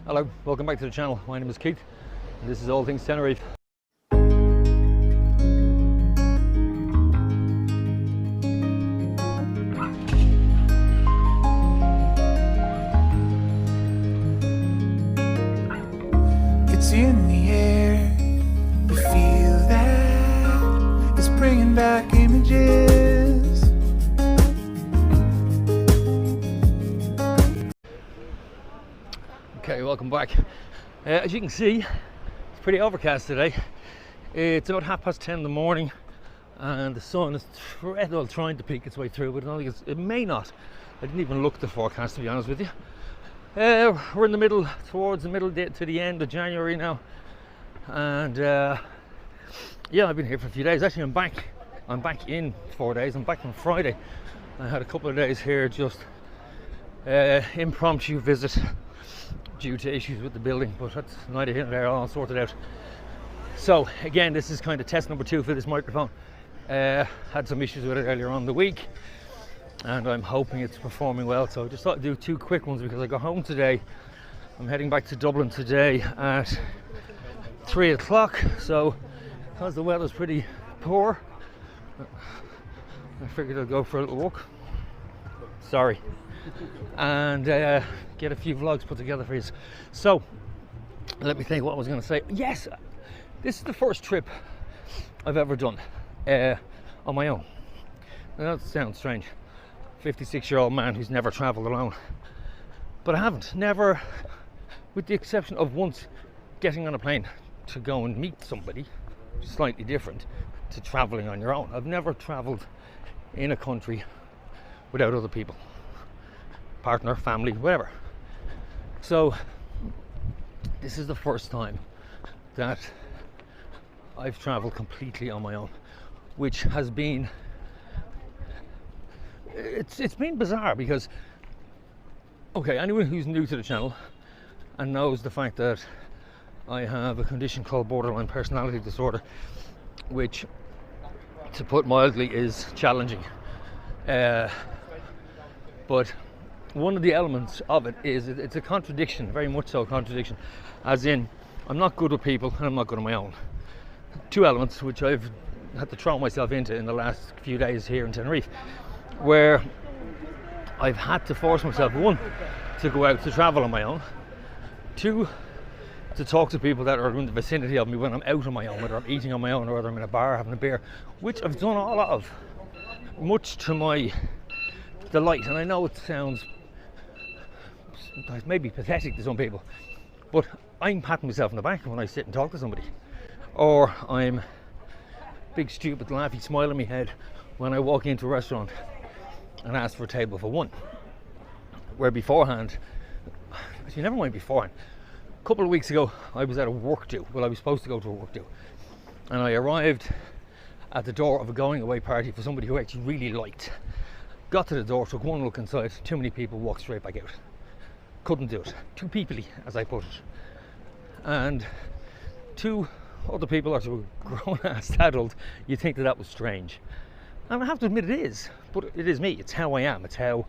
Hello, welcome back to the channel. My name is Keith and this is All Things Tenerife. It's in the air, you feel that it's bringing back images. Okay, welcome back. As you can see, it's pretty overcast today. It's about 10:30 in the morning and the sun is trying to peek its way through, but I don't think it may not. I didn't even look at the forecast, to be honest with you. We're in the middle, towards the middle to the end of January now, and yeah, I've been here for a few days. Actually, I'm back in 4 days. I'm back on Friday. I had a couple of days here, just impromptu visit due to issues with the building, but that's neither here nor there. I'll sort it out. So again, this is kind of test number 2 for this microphone. Had some issues with it earlier on in the week, and I'm hoping it's performing well. So I just thought I'd do 2 quick ones because I got home today. I'm heading back to Dublin today at 3 o'clock. So because the weather's pretty poor, I figured I'd go for a little walk. Sorry. And get a few vlogs put together for you. So let me think what I was going to say. Yes, this is the first trip I've ever done on my own. Now, that sounds strange. 56-year-old man who's never traveled alone, but I haven't. Never, with the exception of once getting on a plane to go and meet somebody, slightly different to traveling on your own. I've never traveled in a country without other people, partner, family, whatever. So this is the first time that I've traveled completely on my own, which has been, it's been bizarre because, okay, anyone who's new to the channel and knows the fact that I have a condition called borderline personality disorder, which, to put mildly, is challenging. But one of the elements of it is it's a contradiction, very much so a contradiction, as in I'm not good with people and I'm not good on my own. 2 elements which I've had to throw myself into in the last few days here in Tenerife, where I've had to force myself, 1, to go out to travel on my own, 2, to talk to people that are in the vicinity of me when I'm out on my own, whether I'm eating on my own or whether I'm in a bar having a beer, which I've done all of, much to my delight. And I know it sounds maybe pathetic to some people, but I'm patting myself on the back when I sit and talk to somebody, or I'm big stupid laughy smile on my head when I walk into a restaurant and ask for a table for 1, where beforehand, actually never mind beforehand, a couple of weeks ago I was at a work do. Well, I was supposed to go to a work do, and I arrived at the door of a going away party for somebody who I actually really liked. Got to the door, took 1 look inside, too many people, walked straight back out. Couldn't do it. Too peoply, as I put it. And 2 other people are so grown-ass adult, you think that was strange. And I have to admit it is, but it is me. It's how I am. It's how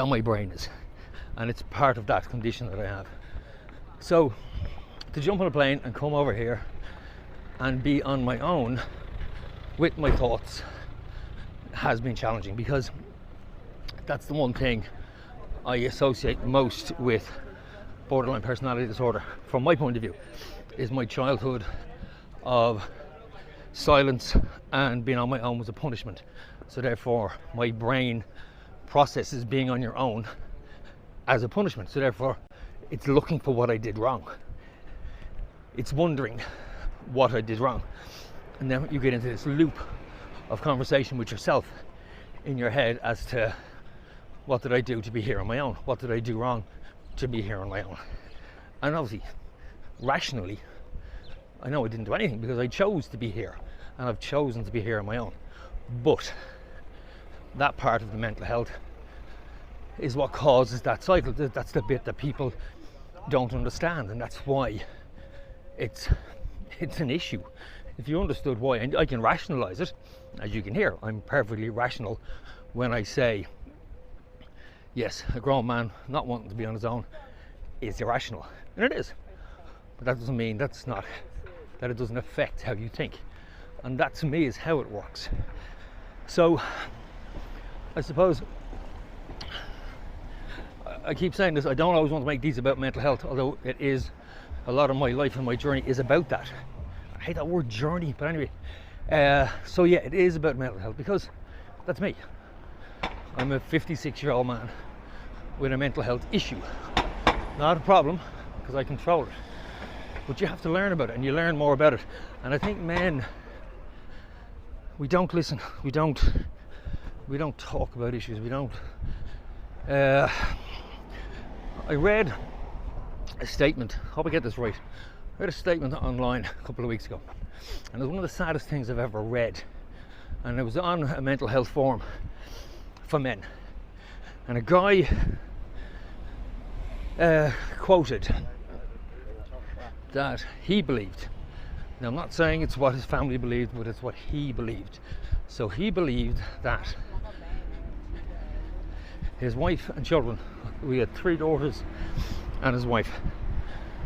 my brain is. And it's part of that condition that I have. So to jump on a plane and come over here and be on my own with my thoughts has been challenging, because that's the one thing I associate most with borderline personality disorder, from my point of view, is my childhood of silence and being on my own was a punishment. So therefore my brain processes being on your own as a punishment. So therefore it's looking for what I did wrong. It's wondering what I did wrong. And then you get into this loop of conversation with yourself in your head as to, what did I do to be here on my own? What did I do wrong to be here on my own? And obviously, rationally, I know I didn't do anything because I chose to be here, and I've chosen to be here on my own. But that part of the mental health is what causes that cycle. That's the bit that people don't understand, and that's why it's an issue. If you understood why, and I can rationalize it, as you can hear, I'm perfectly rational when I say, yes, a grown man not wanting to be on his own is irrational, and it is. But that doesn't mean that it doesn't affect how you think, and that to me is how it works. So I suppose I keep saying this, I don't always want to make these about mental health, although it is, a lot of my life and my journey is about that. I hate that word journey, but anyway. So yeah, it is about mental health, because that's me. I'm a 56-year-old man with a mental health issue. Not a problem, because I control it. But you have to learn about it, and you learn more about it. And I think men, we don't listen. We don't talk about issues. We don't. I read a statement, I hope I get this right. I read a statement online a couple of weeks ago, and it was one of the saddest things I've ever read. And it was on a mental health forum for men. And a guy quoted that he believed. Now, I'm not saying it's what his family believed, but it's what he believed. So he believed that his wife and children, we had 3 daughters and his wife,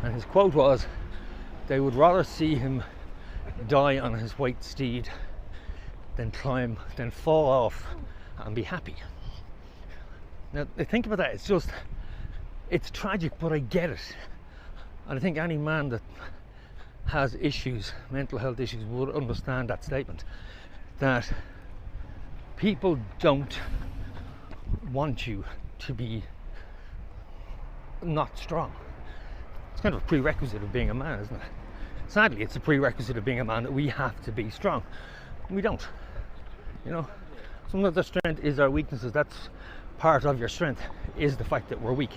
and his quote was, they would rather see him die on his white steed than fall off and be happy. Now think about that. It's tragic, but I get it. And I think any man that has issues, mental health issues, would understand that statement, that people don't want you to be not strong. It's kind of a prerequisite of being a man, isn't it? Sadly, it's a prerequisite of being a man that we have to be strong. We don't. You know, some of the strength is our weaknesses. That's part of your strength, is the fact that we're weak.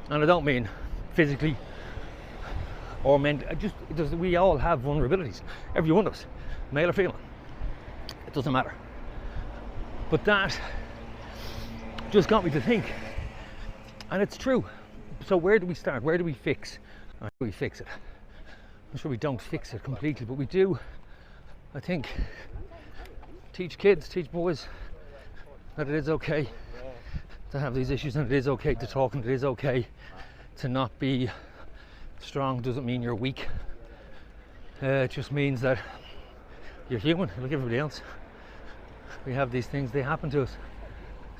And I don't mean physically or mentally. We all have vulnerabilities. Every one of us, male or female. It doesn't matter. But that just got me to think, and it's true. So where do we start? Where do we fix? How do we fix it? I'm sure we don't fix it completely, but we do, I think, teach kids, teach boys that it is okay to have these issues, and it is okay to talk, and it is okay to not be strong. Doesn't mean you're weak. It just means that you're human, like everybody else. We have these things, they happen to us.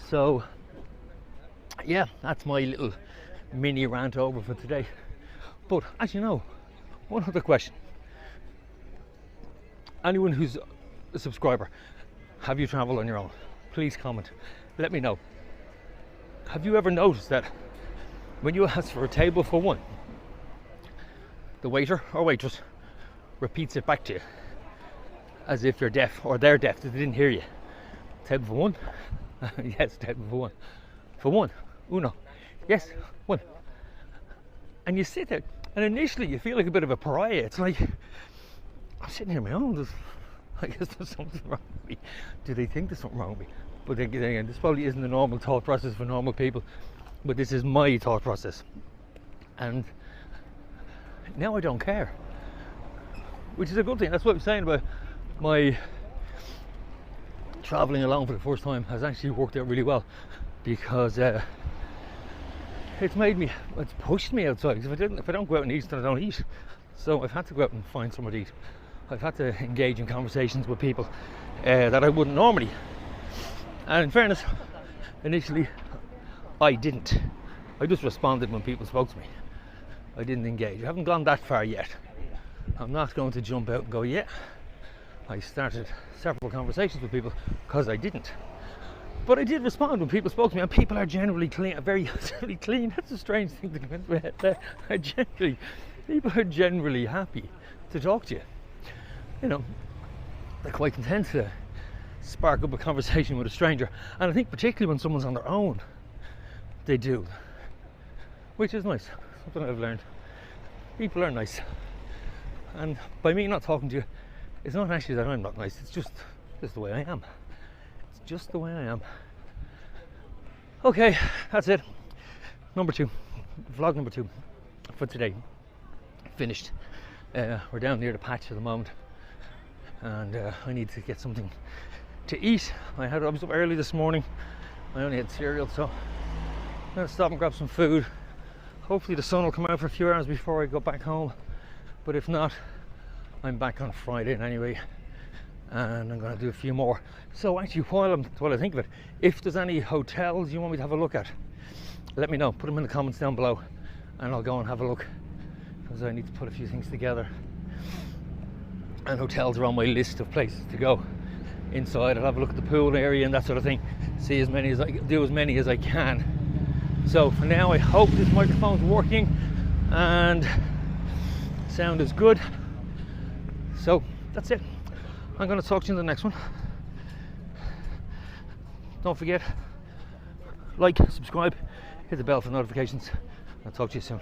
So yeah, that's my little mini rant over for today. But as you know, one other question. Anyone who's a subscriber, have you travelled on your own? Please comment, let me know. Have you ever noticed that when you ask for a table for one, the waiter or waitress repeats it back to you as if you're deaf, or they're deaf, that they didn't hear you? Table for one? Yes, table for one. For one. Uno. Yes, one. And you sit there, and initially you feel like a bit of a pariah. It's like, I'm sitting here on my own. I guess there's something wrong with me. Do they think there's something wrong with me? But then again, this probably isn't the normal thought process for normal people, but this is my thought process. And now I don't care, which is a good thing. That's what I'm saying about my travelling alone for the first time has actually worked out really well, because it's pushed me outside. If I don't go out and eat, then I don't eat. So I've had to go out and find somewhere to eat. I've had to engage in conversations with people that I wouldn't normally. And in fairness, initially I didn't. I just responded when people spoke to me. I didn't engage. I haven't gone that far yet. I'm not going to jump out and go, yeah. I started several conversations with people, because I didn't. But I did respond when people spoke to me, and people are generally clean, very clean. That's a strange thing to come into my head. People are generally happy to talk to you. You know, they're quite content to spark up a conversation with a stranger. And I think particularly when someone's on their own, they do. Which is nice. Something I've learned. People are nice. And by me not talking to you, it's not actually that I'm not nice. It's just the way I am. It's just the way I am. Okay, that's it. Vlog number 2 for today. Finished. We're down near the patch at the moment, and I need to get something to eat. I was up early this morning. I only had cereal, so I'm going to stop and grab some food. hopefully the sun will come out for a few hours before I go back home, but if not, I'm back on Friday anyway, and I'm going to do a few more. So actually, while I think of it, if there's any hotels you want me to have a look at, let me know, put them in the comments down below, and I'll go and have a look, because I need to put a few things together, and hotels are on my list of places to go. Inside, I'll have a look at the pool area and that sort of thing, see as many as I can. So for now, I hope this microphone's working and sound is good. So that's it. I'm going to talk to you in the next one. Don't forget, like, subscribe, hit the bell for notifications. I'll talk to you soon.